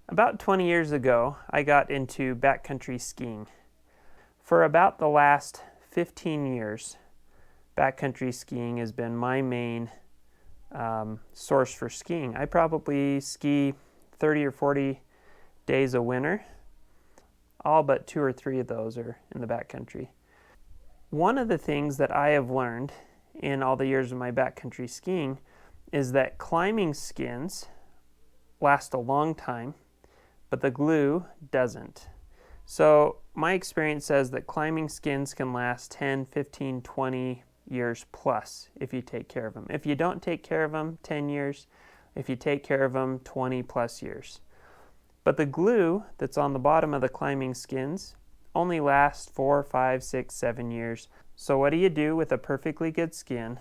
About 20 years ago, I got into backcountry skiing. For about the last 15 years, backcountry skiing has been my main source for skiing. I probably ski 30 or 40 days a winter. All but 2 or 3 of those are in the backcountry. One of the things that I have learned in all the years of my backcountry skiing is that climbing skins last a long time, but the glue doesn't. So my experience says that climbing skins can last 10, 15, 20 years plus if you take care of them. If you don't take care of them, 10 years. If you take care of them, 20 plus years. But the glue that's on the bottom of the climbing skins only lasts 4, 5, 6, 7 years. So what do you do with a perfectly good skin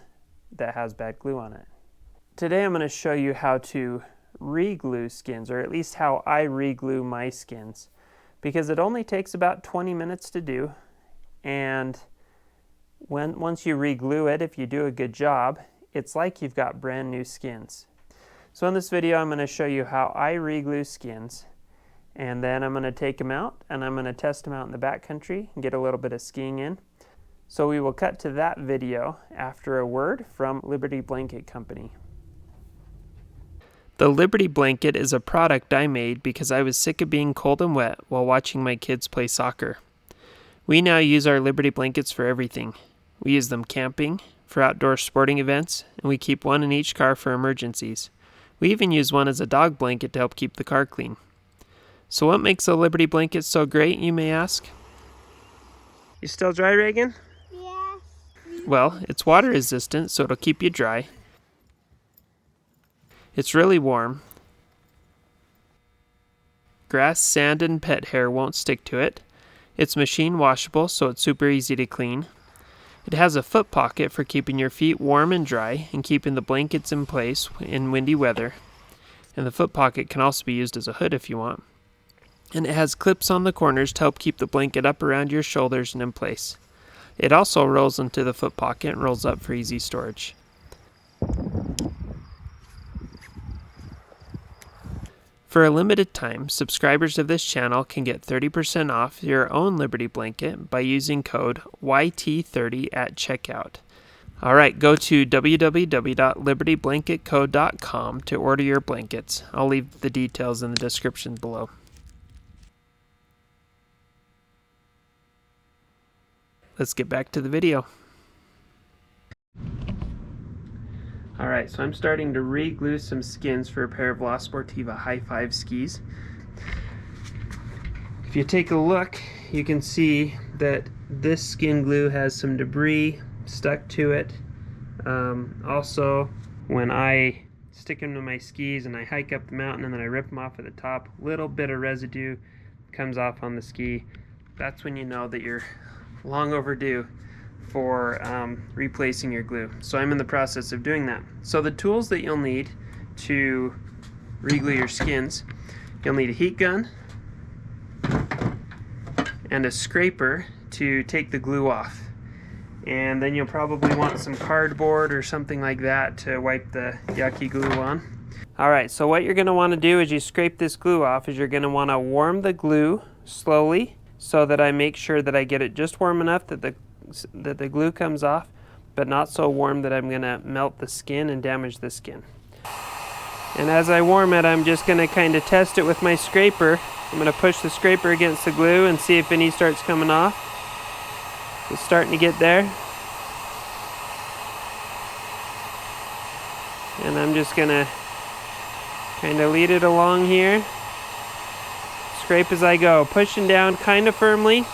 that has bad glue on it? Today I'm going to show you how to re-glue skins, or at least how I re-glue my skins, because it only takes about 20 minutes to do, and once you re-glue it, if you do a good job, it's like you've got brand new skins. So in this video I'm going to show you how I re-glue skins, and then I'm going to take them out and I'm going to test them out in the backcountry and get a little bit of skiing in. So we will cut to that video after a word from Liberty Blanket Company. The Liberty Blanket is a product I made because I was sick of being cold and wet while watching my kids play soccer. We now use our Liberty Blankets for everything. We use them camping, for outdoor sporting events, and we keep one in each car for emergencies. We even use one as a dog blanket to help keep the car clean. So what makes a Liberty Blanket so great, you may ask? You still dry, Reagan? Yes. Well, it's water resistant, so it'll keep you dry. It's really warm. Grass, sand, and pet hair won't stick to it. It's machine washable, so it's super easy to clean. It has a foot pocket for keeping your feet warm and dry and keeping the blankets in place in windy weather. And the foot pocket can also be used as a hood if you want. And it has clips on the corners to help keep the blanket up around your shoulders and in place. It also rolls into the foot pocket and rolls up for easy storage. For a limited time, subscribers of this channel can get 30% off your own Liberty Blanket by using code YT30 at checkout. Alright, go to www.libertyblanketco.com to order your blankets. I'll leave the details in the description below. Let's get back to the video. Alright, so I'm starting to re-glue some skins for a pair of La Sportiva High 5 skis. If you take a look, you can see that this skin glue has some debris stuck to it. Also, when I stick them to my skis and I hike up the mountain and then I rip them off at the top, a little bit of residue comes off on the ski. That's when you know that you're long overdue for replacing your glue. So I'm in the process of doing that. So the tools that you'll need to re-glue your skins, you'll need a heat gun and a scraper to take the glue off. And then you'll probably want some cardboard or something like that to wipe the yucky glue on. Alright, so what you're going to want to do as you scrape this glue off is you're going to want to warm the glue slowly so that I make sure that I get it just warm enough that the glue comes off, but not so warm that I'm going to melt the skin and damage the skin. And as I warm it, I'm just going to kind of test it with my scraper. I'm going to push the scraper against the glue and see if any starts coming off. It's starting to get there. And I'm just going to kind of lead it along here. Scrape as I go, pushing down kind of firmly,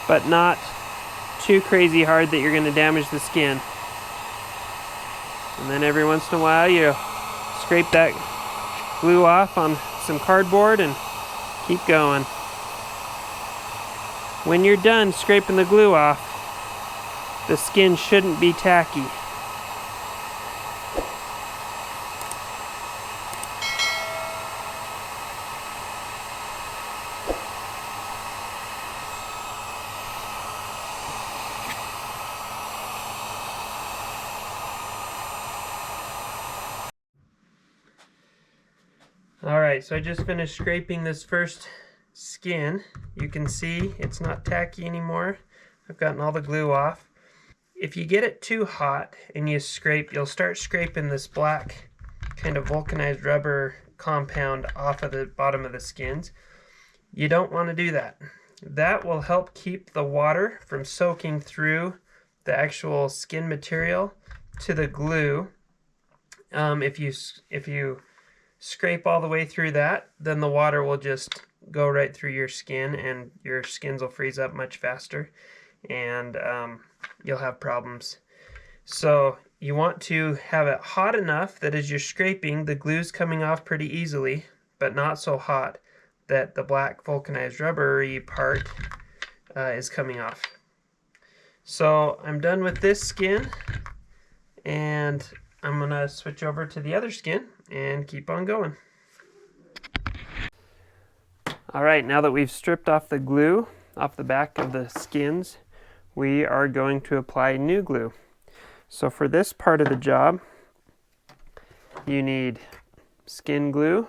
but not too crazy hard that you're going to damage the skin. And then every once in a while you scrape that glue off on some cardboard and keep going. When you're done scraping the glue off, the skin shouldn't be tacky. Alright, so I just finished scraping this first skin. You can see it's not tacky anymore. I've gotten all the glue off. If you get it too hot and you scrape, you'll start scraping this black kind of vulcanized rubber compound off of the bottom of the skins. You don't want to do that. That will help keep the water from soaking through the actual skin material to the glue. If you scrape all the way through that, then the water will just go right through your skin and your skins will freeze up much faster, and you'll have problems. So you want to have it hot enough that as you're scraping, the glue's coming off pretty easily, but not so hot that the black vulcanized rubbery part is coming off. So I'm done with this skin, and I'm gonna switch over to the other skin and keep on going. Alright, now that we've stripped off the glue off the back of the skins, we are going to apply new glue. So for this part of the job, you need skin glue.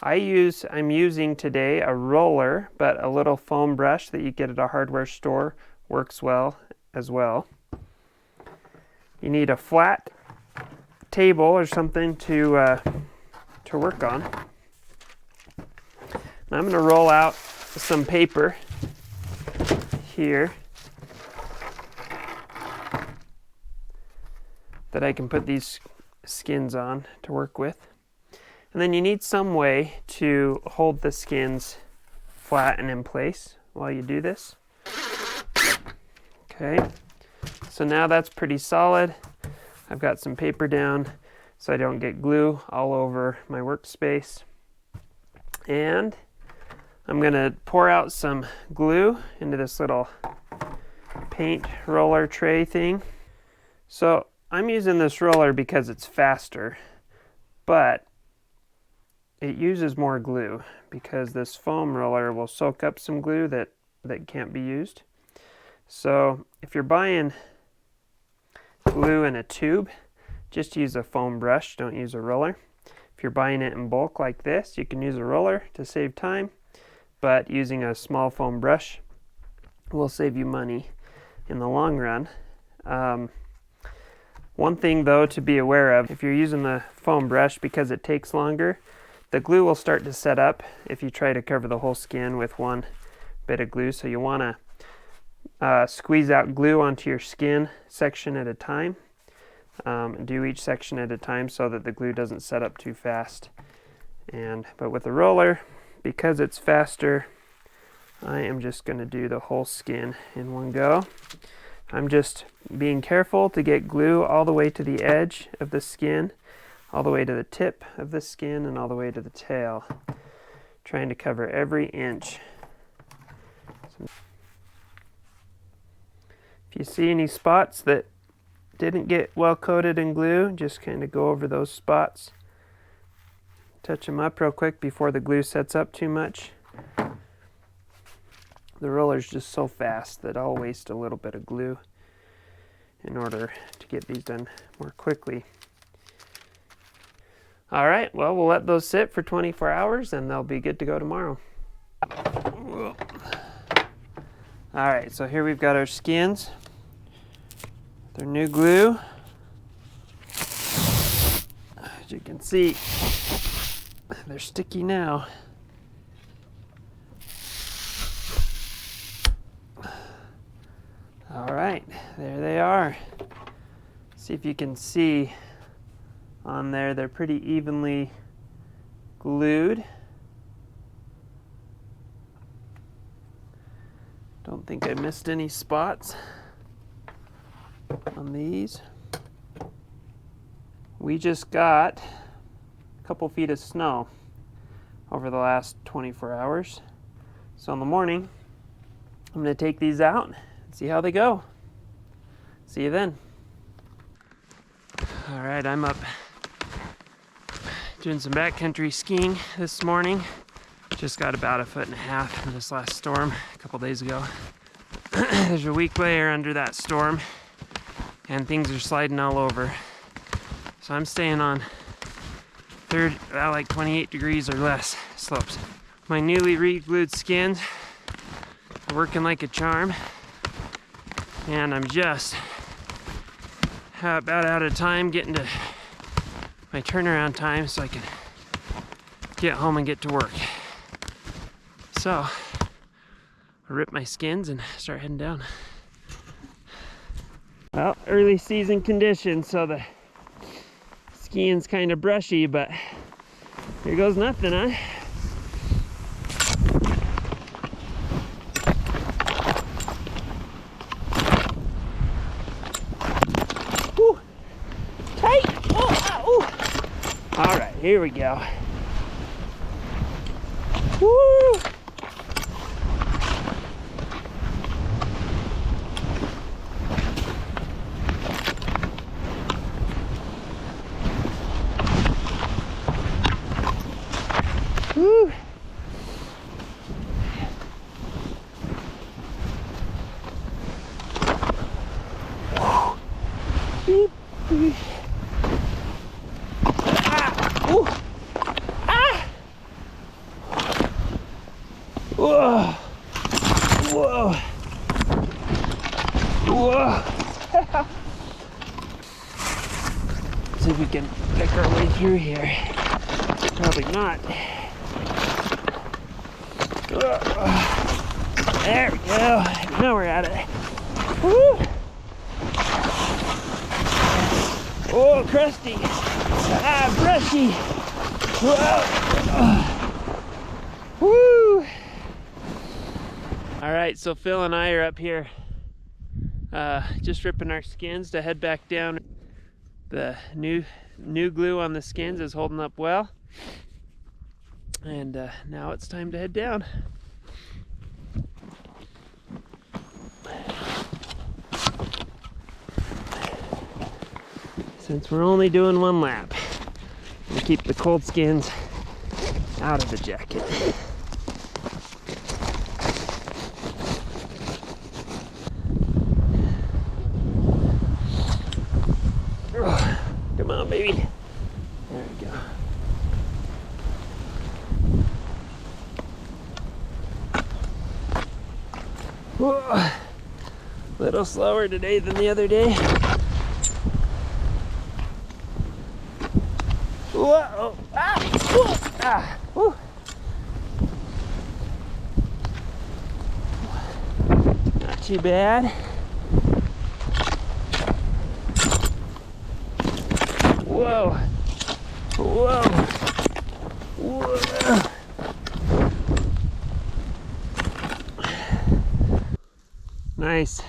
I'm using today a roller, but a little foam brush that you get at a hardware store works well as well. You need a flat table or something to work on. And I'm going to roll out some paper here that I can put these skins on to work with. And then you need some way to hold the skins flat and in place while you do this. Okay, so now that's pretty solid. I've got some paper down so I don't get glue all over my workspace. And I'm going to pour out some glue into this little paint roller tray thing. So I'm using this roller because it's faster, but it uses more glue because this foam roller will soak up some glue that can't be used. So if you're buying glue in a tube, just use a foam brush, don't use a roller. If you're buying it in bulk like this, you can use a roller to save time, but using a small foam brush will save you money in the long run. One thing though to be aware of, if you're using the foam brush, because it takes longer, the glue will start to set up if you try to cover the whole skin with one bit of glue. So you want to squeeze out glue onto your skin section at a time. Do each section at a time so that the glue doesn't set up too fast. But with the roller, because it's faster, I am just going to do the whole skin in one go. I'm just being careful to get glue all the way to the edge of the skin, all the way to the tip of the skin, and all the way to the tail, trying to cover every inch. If you see any spots that didn't get well coated in glue, just kind of go over those spots. Touch them up real quick before the glue sets up too much. The roller's just so fast that I'll waste a little bit of glue in order to get these done more quickly. All right, well, we'll let those sit for 24 hours and they'll be good to go tomorrow. All right, so here we've got our skins. Their new glue. As you can see, they're sticky now. All right, there they are. See if you can see on there, they're pretty evenly glued. Don't think I missed any spots on these. We just got a couple feet of snow over the last 24 hours. So in the morning, I'm going to take these out and see how they go. See you then. All right, I'm up doing some backcountry skiing this morning. Just got about 1.5 feet from this last storm a couple days ago. There's a weak layer under that storm and things are sliding all over. So I'm staying on like 28 degrees or less slopes. My newly re-glued skins are working like a charm, and I'm just about out of time getting to my turnaround time so I can get home and get to work. So I'll rip my skins and start heading down. Well, early season conditions, so the skiing's kind of brushy, but here goes nothing, huh? Woo! Tight! Oh, all right, here we go. Woo! Woo! Beep, beep. Ah! Ooh! Ah! Whoa! Whoa! Whoa! See if we can pick our way through here. Probably not. There we go. Now we're at it. Woo! Oh, crusty. Ah, brushy. Whoa. Woo! All right, so Phil and I are up here just ripping our skins to head back down. The new glue on the skins is holding up well. And now it's time to head down. Since we're only doing one lap, we'll keep the cold skins out of the jacket. Come on, baby. There we go. Whoa. A little slower today than the other day. Whoa! Ah! Whoa! Ah! Woo! Not too bad. Whoa! Whoa! Whoa! Nice.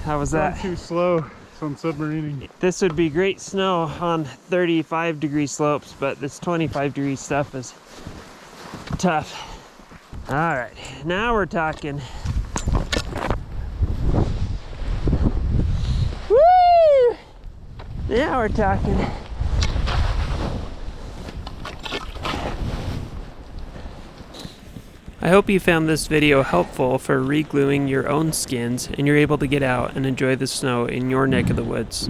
How was that? Too slow, so I'm submarining. This would be great snow on 35 degree slopes, but this 25 degree stuff is tough. All right, now we're talking. Woo! Now we're talking. I hope you found this video helpful for re-gluing your own skins and you're able to get out and enjoy the snow in your neck of the woods.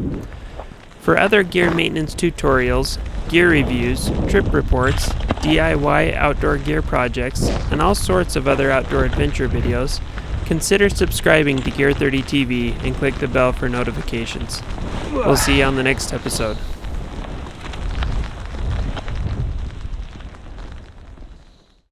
For other gear maintenance tutorials, gear reviews, trip reports, DIY outdoor gear projects, and all sorts of other outdoor adventure videos, consider subscribing to Gear 30 TV and click the bell for notifications. We'll see you on the next episode.